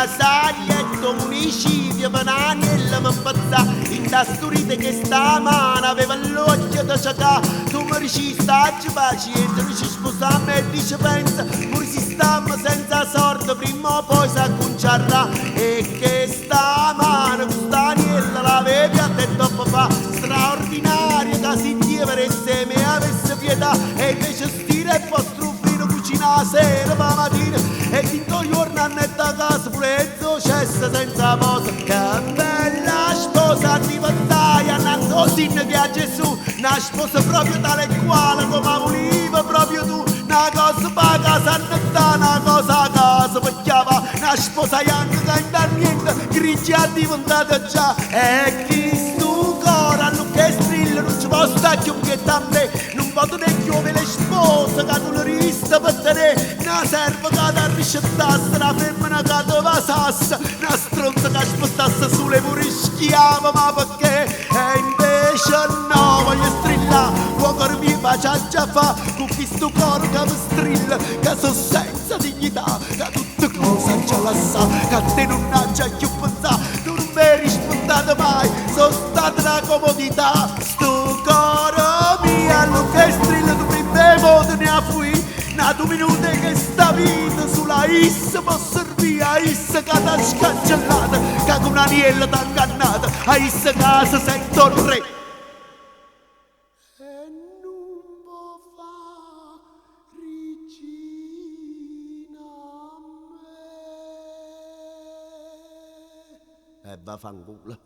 una saglietto municipio per agnello mi impazza in da sturite che sta mano aveva l'occhio da ciacà tu mi dici staggi pazienza dici sposami e dice pensa pur si stiamo senza sorte prima o poi si acconciarà e che sta mano questa agnella l'avevi a te dopo fa straordinaria che si Dio per me avesse pietà e invece stire e vostro fino cucina la sera ma mattina e vinto giorno a netta casa purezzo cessa senza posa che bella sposa diventare andando sin che a Gesù una sposa proprio tale e quale come voleva proprio tu una cosa per casa netta una cosa a casa per chiava una sposa young che in da niente grigia diventata già e chi stu cora non che strilla non ci può stare più che da me non vado ne chiove le spose che non rista per te una serva che da ricettasse una femmina che doveva sassa una stronza che spostasse sulle pure schiava ma perché e invece no voglio strillare cuore mi faccia già fa con questo coro che mi strilla che sono senza dignità che tutte cose già la sa che a te non ha già più pensato tu non mi rispondete mai sono stata una comodità sto coro mio lo che strilla tu mi bevo te ne affui na 2 minuti che sta vita sulla issa può servire a issa che t'ha scancellata che con un'aniella t'ha ingannata a issa che si sento il re e non può fa regina a me e vaffanculo.